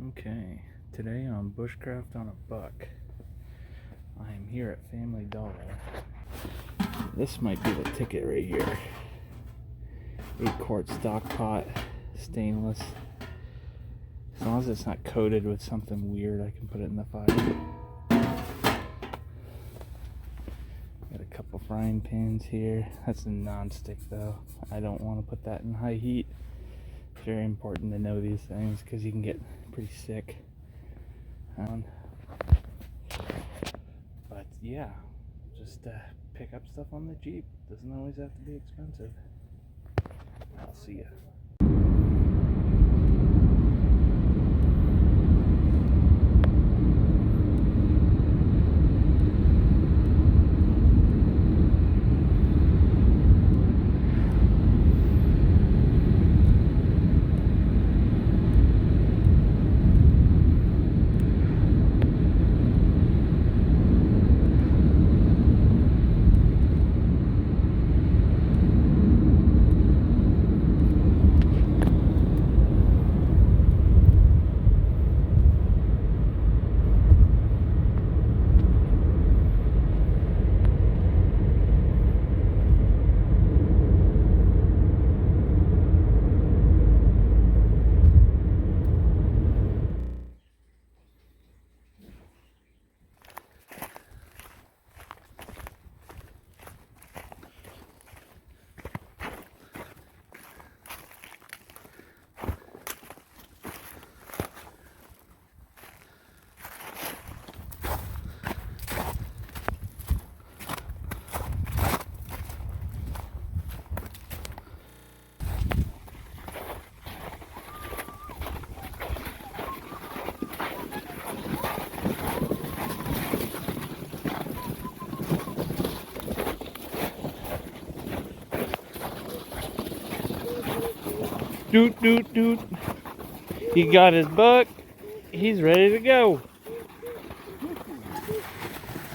Okay, today on Bushcraft on a Buck, I am here at Family Dollar. This might be the ticket right here. 8-quart stock pot, stainless. As long as it's not coated with something weird, I can put it in the fire. Got a couple frying pans here. That's a non-stick though. I don't want to put that in high heat. It's very important to know these things because you can get pretty sick. But yeah, just pick up stuff on the Jeep. Doesn't always have to be expensive. I'll see ya. Doot, doot, doot. He got his buck. He's ready to go.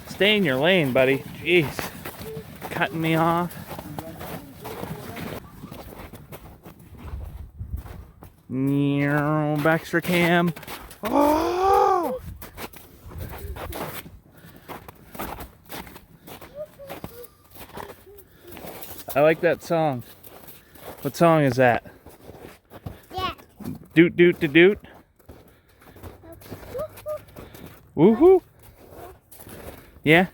Stay in your lane, buddy. Jeez. Cutting me off. Baxter cam. Oh! I like that song. What song is that? Doot doot to doot. Woohoo. Yeah.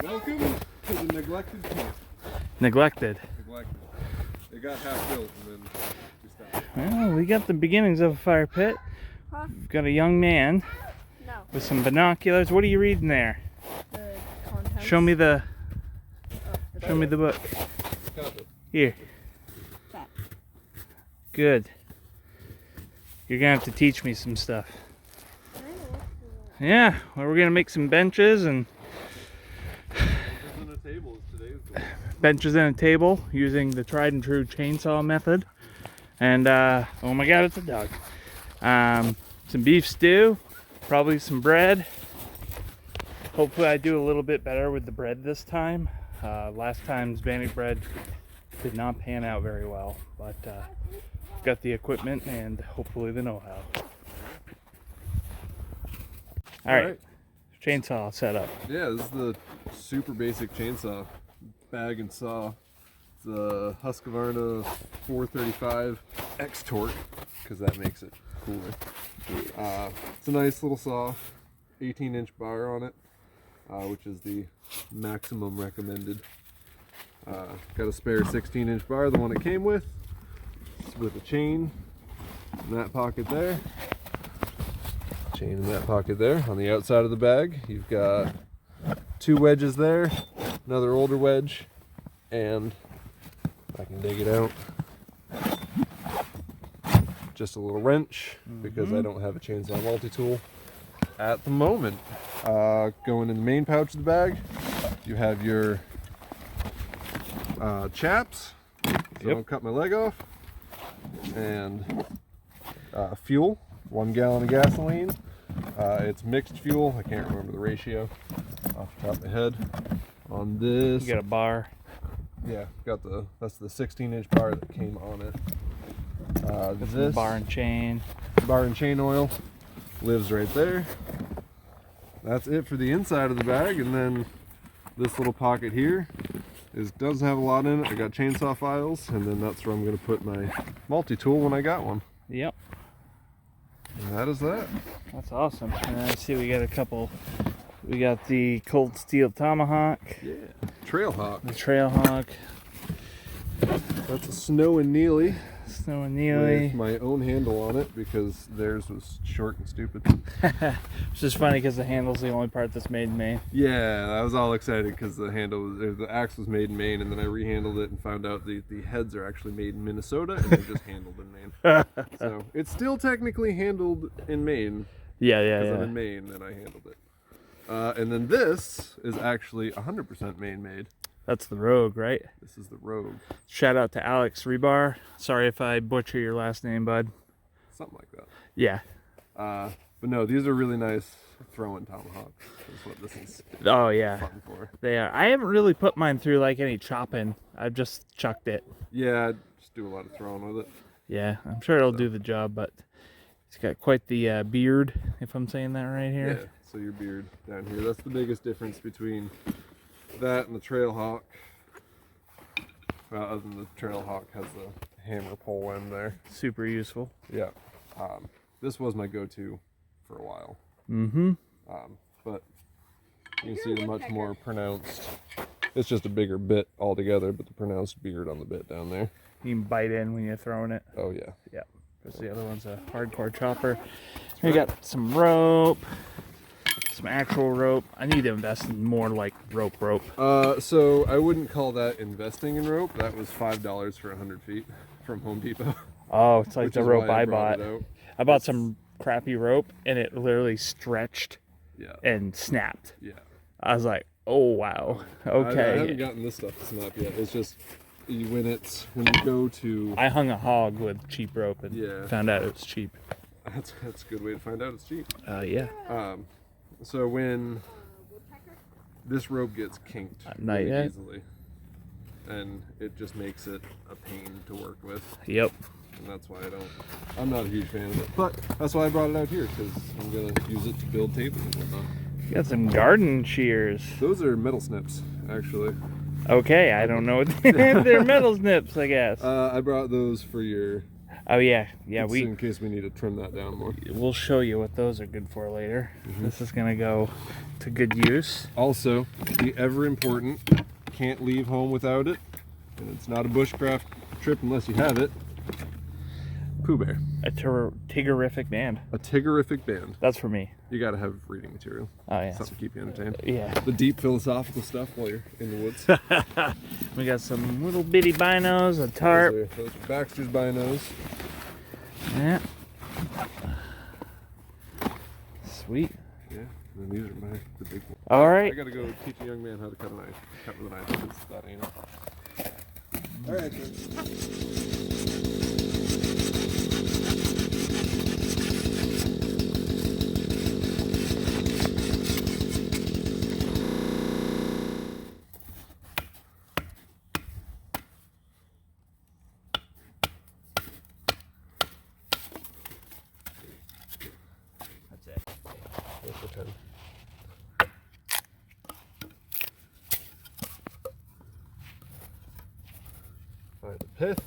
Welcome to the neglected camp. Neglected. It got half built and then we stopped. Well, we got the beginnings of a fire pit. We've got a young man with some binoculars. What are you reading there? The contents. Show me the book. Here. That. Good. You're gonna have to teach me some stuff. Yeah, well, we're gonna make some benches and benches and a table using the tried and true chainsaw method. And oh my god, it's a dog. Some beef stew, probably some bread. Hopefully I do a little bit better with the bread this time. Last time's bannock bread did not pan out very well, but got the equipment and hopefully the know-how. All right, chainsaw setup. Yeah, this is the super basic chainsaw, bag and saw. It's a Husqvarna 435 X torque because that makes it cooler. It's a nice little saw, 18-inch bar on it, which is the maximum recommended. Got a spare 16-inch bar, the one it came with a chain in that pocket there. Chain in that pocket there. On the outside of the bag, you've got 2 wedges there, another older wedge, and if I can dig it out, just a little wrench because I don't have a chainsaw multi-tool at the moment. Going in the main pouch of the bag, you have your chaps, so I don't cut my leg off, and fuel, 1 gallon of gasoline. It's mixed fuel. I can't remember the ratio off the top of my head. On this, You got a bar. Yeah, that's the 16-inch bar that came on it. This Bar and chain. bar and chain oil lives right there. That's it for the inside of the bag, and then this little pocket here does have a lot in it. I got chainsaw files, and then that's where I'm going to put my multi-tool when I got one. Yep. And that is that. That's awesome. And I see we got a couple. We got the Cold Steel Tomahawk. Yeah. Trailhawk. The Trailhawk. That's a Snow and Neely. Snow and Neely. With my own handle on it because theirs was short and stupid. It's just funny because the handle's the only part that's made in Maine. Yeah, I was all excited because the axe was made in Maine, and then I rehandled it and found out the heads are actually made in Minnesota and they're just handled in Maine. So it's still technically handled in Maine. Yeah. Because I'm in Maine and I handled it. And then this is actually 100% Maine made. That's the Rogue, right? This is the Rogue. Shout out to Alex Rebar. Sorry if I butcher your last name, bud. Something like that. Yeah. But no, these are really nice throwing tomahawks. That's what this is Oh, yeah. fun for. They are. I haven't really put mine through like any chopping. I've just chucked it. Yeah, I just do a lot of throwing with it. Yeah, I'm sure it'll do the job, but it's got quite the beard, if I'm saying that right here. Yeah, so your beard down here. That's the biggest difference between that and the Trailhawk. Well, other than the Trailhawk has the hammer pole end there. Super useful. Yeah. This was my go-to for a while. Mm-hmm. But you can see the much more pronounced. It's just a bigger bit altogether, but the pronounced beard on the bit down there. You can bite in when you're throwing it. Oh yeah. Yeah. Because the other one's a hardcore chopper. We got some rope. Some actual rope. I need to invest in more like rope. So I wouldn't call that investing in rope. That was $5 for 100 feet from Home Depot. Oh, it's like Which the is rope why I brought bought. it out. I bought some crappy rope and it literally stretched Yeah. and snapped. Yeah. I was like, oh wow. I Okay. haven't gotten this stuff to snap yet. It's just when you go to. I hung a hog with cheap rope and Yeah. found out it was cheap. That's a good way to find out it's cheap. Yeah. So when this rope gets kinked Not really yet. easily, and it just makes it a pain to work with, Yep. and that's why I'm not a huge fan of it. But that's why I brought it out here, because I'm gonna use it to build tables and whatnot. You got some garden shears. Those are metal snips, actually. Okay, I don't know. They're metal snips, I guess. I brought those for your. Oh yeah, in case we need to trim that down more. we'll show you what those are good for later. This is gonna go to good use. Also, the ever important, can't leave home without it, and it's not a bushcraft trip unless you have it. Pooh Bear. A Tigerific band. A Tigerific band. That's for me. You gotta have reading material. Oh yeah. Something to keep you entertained. Yeah. The deep philosophical stuff while you're in the woods. We got some little bitty binos, a tarp. Those are Baxter's binos. Yeah. Sweet. Yeah, and then these are the big ones. All I right. gotta go teach a young man how to cut a knife. Cut with a knife, because that ain't it. Alright, That's it. That's the 10. Find the pith.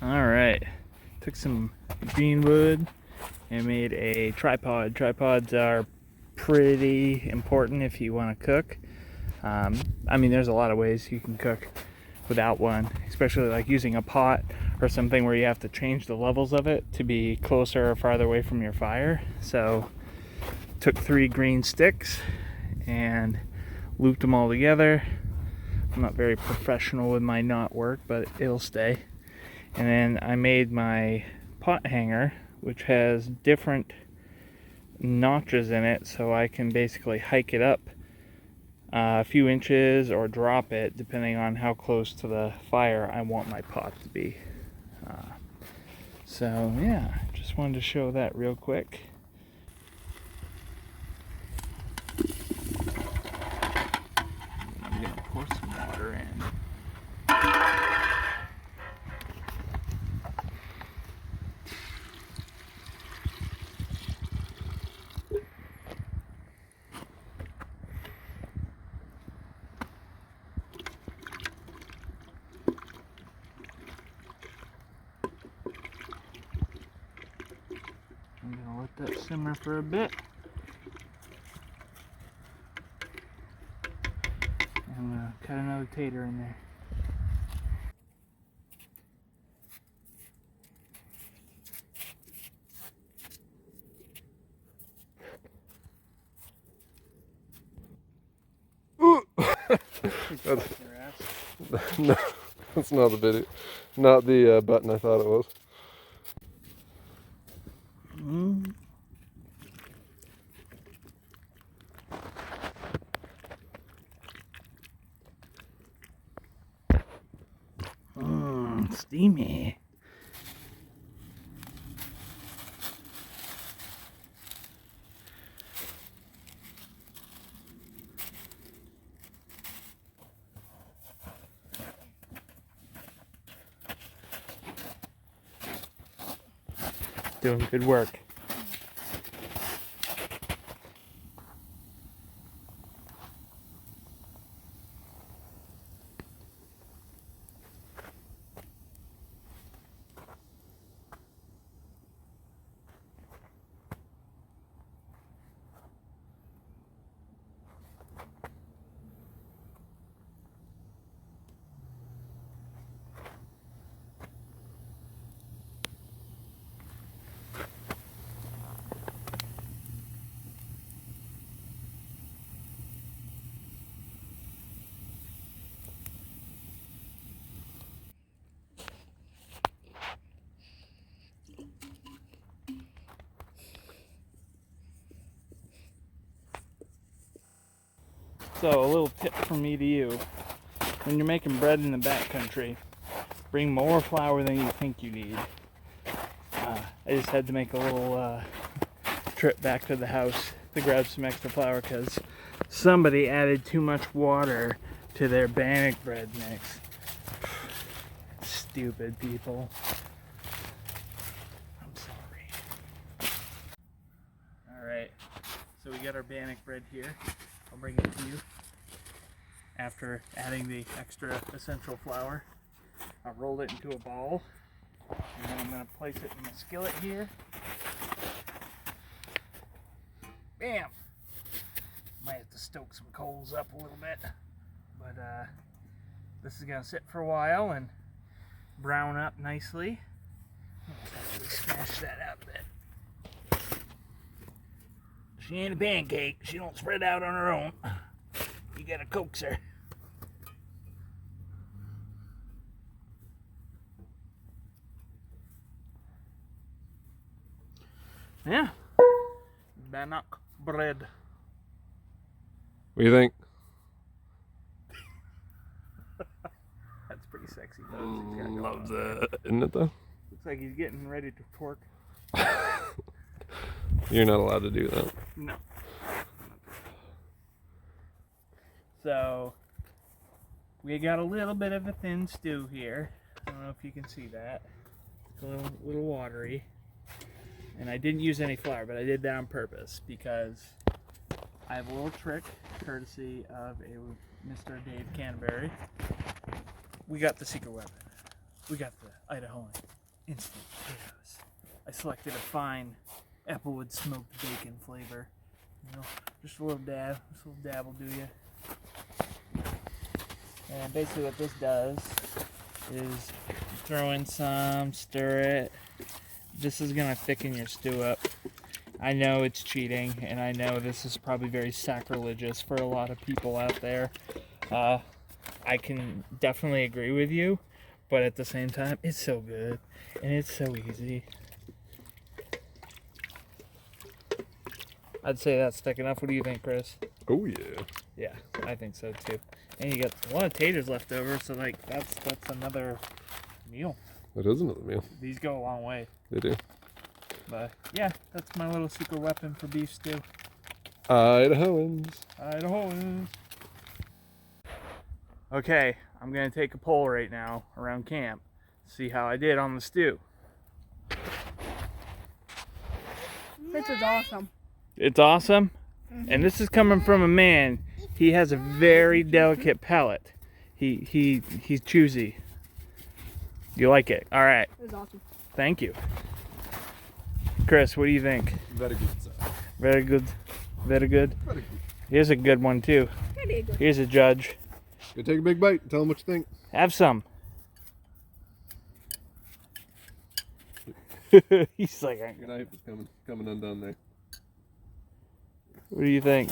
All right. Took some green wood, and made a tripod. Tripods are pretty important if you want to cook. I mean, there's a lot of ways you can cook without one, especially like using a pot or something where you have to change the levels of it to be closer or farther away from your fire. So took 3 green sticks and looped them all together. I'm not very professional with my knot work, but it'll stay. And then I made my pot hanger, which has different notches in it, so I can basically hike it up a few inches or drop it depending on how close to the fire I want my pot to be. So yeah, just wanted to show that real quick. I'm gonna pour some water in. I'm gonna let that simmer for a bit. I'm gonna cut another tater in there. No, that's not the video. Not the button I thought it was. Steamy. Doing good work. So a little tip from me to you. When you're making bread in the backcountry, bring more flour than you think you need. I just had to make a little trip back to the house to grab some extra flour because somebody added too much water to their bannock bread mix. Stupid people. I'm sorry. Alright, so we got our bannock bread here. I'll bring it to you after adding the extra essential flour. I've rolled it into a ball, and then I'm going to place it in the skillet here. Bam! Might have to stoke some coals up a little bit, but this is going to sit for a while and brown up nicely. I'll have to smash that out a bit. She ain't a pancake. She don't spread out on her own. You gotta coax her. Yeah. Bannock bread. What do you think? That's pretty sexy. Love that, isn't it though? Looks like he's getting ready to twerk. You're not allowed to do that. No. So, we got a little bit of a thin stew here. I don't know if you can see that. It's a little watery. And I didn't use any flour, but I did that on purpose because I have a little trick, courtesy of a Mr. Dave Canterbury. We got the secret weapon. We got the Idaho instant potatoes. I selected a fine applewood smoked bacon flavor. You know, just a little dab. Just a little dab will do you. And basically what this does is throw in some, stir it. This is gonna thicken your stew up. I know it's cheating, and I know this is probably very sacrilegious for a lot of people out there. I can definitely agree with you, but at the same time, it's so good, and it's so easy. I'd say that's thick enough. What do you think, Chris? Oh yeah. Yeah, I think so too. And you got a lot of taters left over, so like that's another meal. That is another meal. These go a long way. They do. But yeah, that's my little secret weapon for beef stew. Idahoans. Idaho. Okay, I'm gonna take a poll right now around camp, see how I did on the stew. This is awesome. It's awesome, and this is coming from a man. He has a very delicate palate. He's choosy. You like it? All right. It was awesome. Thank you, Chris. What do you think? Very good, sir. Very good. Very good. Very good. Here's a good one too. Pretty good. Here's a judge. Go take a big bite. Tell them what you think. Have some. He's like, Your knife is coming undone there. what do you think?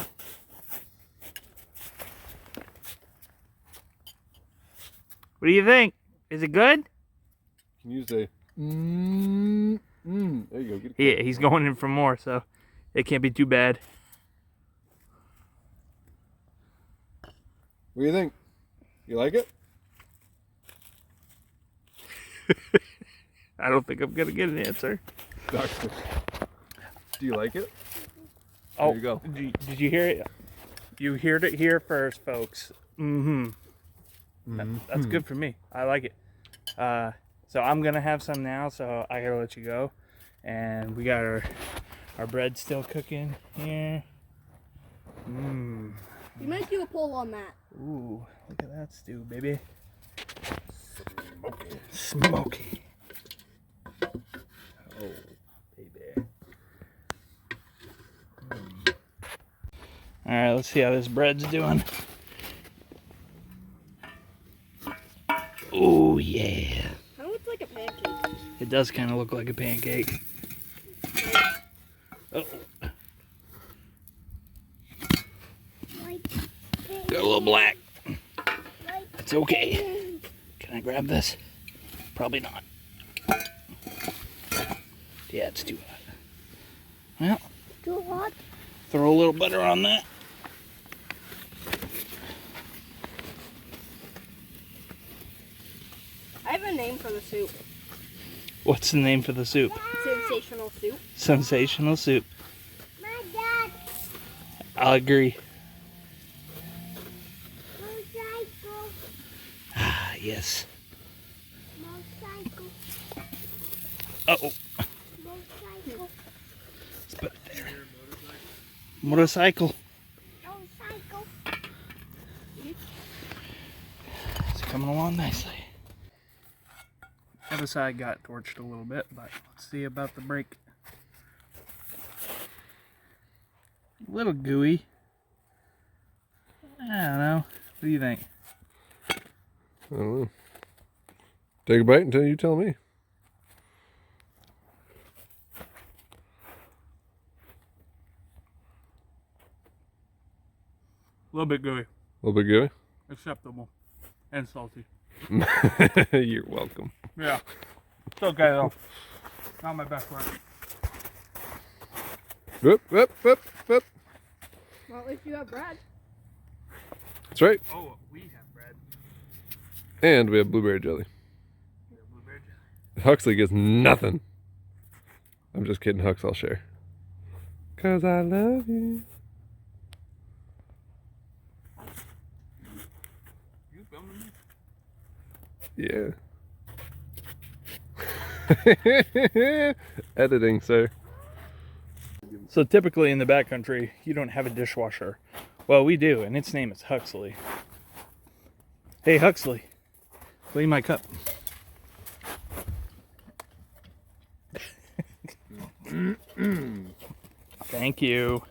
What do you think? Is it good? Can you say? There you go. Get Yeah, he's going in for more, so it can't be too bad. What do you think? You like it? I don't think I'm gonna get an answer. Doctor. Do you like it? Oh, There you go. Did you hear it? You heard it here first, folks. That's good for me. I like it. So I'm gonna have some now, so I gotta let you go. And we got our bread still cooking here. You might do a poll on that. Ooh, look at that stew, baby. Smoky. Oh, baby. All right, let's see how this bread's doing. Oh, yeah. Kind of looks like a pancake. It does kind of look like a pancake. Oh. Got a little black. It's okay. Can I grab this? Probably not. Yeah, it's too hot. Well, Too hot? throw a little butter on that. I have a name for the soup. What's the name for the soup? Sensational soup. Sensational soup. My dad. I'll agree. Motorcycle. Ah, yes. Motorcycle. Uh-oh. Motorcycle. Let's put it there. Motorcycle. Motorcycle. It's coming along nicely. The other side got torched a little bit, but let's see about the break. A little gooey. I don't know. What do you think? I don't know. Take a bite until you tell me. A little bit gooey. A little bit gooey? Acceptable. And salty. You're welcome. Yeah. It's okay though. Not my best work. Whoop, whoop, whoop, whoop. Well, at least you have bread. That's right. Oh, we have bread. And we have blueberry jelly. We have blueberry jelly. Huxley gets nothing. I'm just kidding, Hux, I'll share. 'Cause I love you. You filming me? Yeah. Editing, sir. So typically in the backcountry, you don't have a dishwasher. Well, we do, and its name is Huxley. Hey, Huxley, clean my cup. Thank you.